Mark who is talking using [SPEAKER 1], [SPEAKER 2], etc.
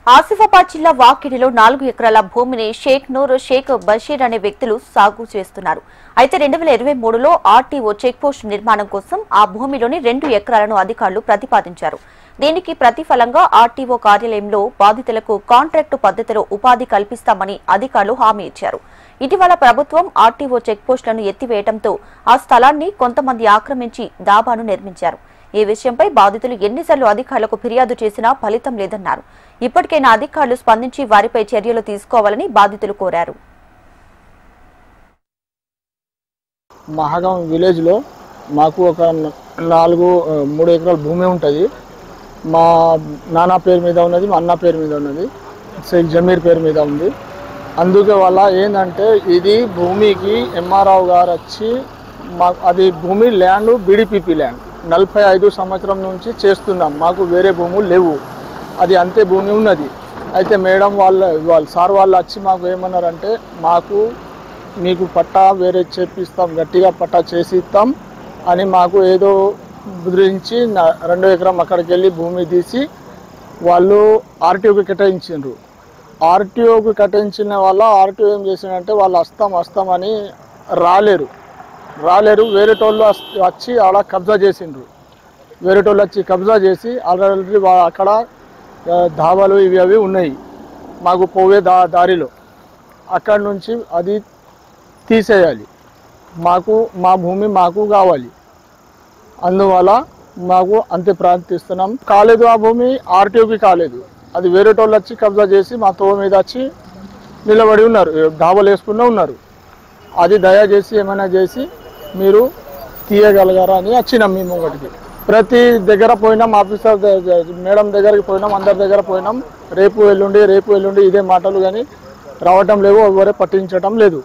[SPEAKER 1] ఆసిఫాబాద్ జిల్లా వాకిడిలో 4 ఎకరాల భూమిని షేక్ నూర్, షేక్ బషీర్ అనే వ్యక్తులు సాగు చేస్తున్నారు. అయితే 2023లో ఆర్టీఓ చెక్పోస్ట్ నిర్మాణం కోసం ఆ భూమిలోని 2 ఎకరాలను అధికారులు ప్రతిపాదించారు. దీనికి ప్రతిఫలంగా ఆర్టీఓ కార్యాలయంలో బాధితులకు కాంట్రాక్టు పద్ధతిలో ఉపాధి కల్పిస్తామని అధికారులు హామీ ఇచ్చారు. ఇటీవల ప్రభుత్వం ఆర్టీఓ చెక్పోస్టులను ఎత్తివేయడంతో ఆ స్థలాన్ని కొంతమంది ఆక్రమించి డాబాను నిర్మించారు. ఈ విషయంపై బాధితులు ఎన్నిసార్లు అధికారులకు ఫిర్యాదు చేసినా ఫలితం లేదన్నారు. ఇప్పటికైనా అధికారులు స్పందించి వారిపై చర్యలు తీసుకోవాలని బాధితులు కోరారు.
[SPEAKER 2] మహాగాం విలేజ్ లో మాకు ఒక 3 ఎకరాల భూమి ఉంటుంది. మా నాన్న పేరు మీద ఉన్నది, మా అన్న పేరు మీద ఉన్నది, షేక్ జమీర్ పేరు మీద ఉంది. అందుకే వల్ల ఏంటంటే ఇది భూమికి ఎంఆర్ఓ గారు వచ్చి అది భూమి ల్యాండ్ బీడీపీపీ ల్యాండ్ 45 సంవత్సరం నుంచి చేస్తున్నాం. మాకు వేరే భూములు లేవు, అది అంతే భూమి ఉన్నది. అయితే మేడం వాళ్ళు సార్ వాళ్ళు వచ్చి మాకు ఏమన్నారంటే, మీకు పట్టా వేరే చేపిస్తాం, గట్టిగా పట్టా చేసి ఇస్తాం అని మాకు ఏదో బుదిరించి 2 ఎకరం అక్కడికి వెళ్ళి భూమి తీసి వాళ్ళు ఆర్టీఓకి కేటాయించారు. ఆర్టీఓకి కేటాయించిన వల్ల ఆర్టీఓ ఏం చేసిందంటే వాళ్ళు వస్తామని రాలేరు. వేరే టోళ్ళు వచ్చి అలా కబ్జా చేసిండ్రు. వేరే టోళ్ళు వచ్చి కబ్జా చేసి ఆల్రెడీ అక్కడ ధాబాలు ఇవి ఉన్నాయి. మాకు పోవే దారిలో అక్కడి నుంచి అది తీసేయాలి. మా భూమి మాకు కావాలి. అందువల్ల మాకు అంతే ప్రార్థిస్తున్నాం. కాలేదు, ఆ భూమి ఆర్టీఓకి కాలేదు, అది వేరే టోళ్ళు వచ్చి కబ్జా చేసి మా తోవ మీద వచ్చి నిలబడి ఉన్నారు, డాబాలు వేసుకునే ఉన్నారు. అది దయచేసి ఏమైనా చేసి మీరు తీయగలగారా అని వచ్చినాం. మేము ఒకటికి ప్రతి దగ్గర పోయినాం, ఆఫీసర్ మేడం దగ్గరికి పోయినాం, అందరి దగ్గర పోయినాం. రేపు ఎల్లుండి ఇదే మాటలు కానీ రావటం లేవు, ఎవరే పట్టించటం లేదు.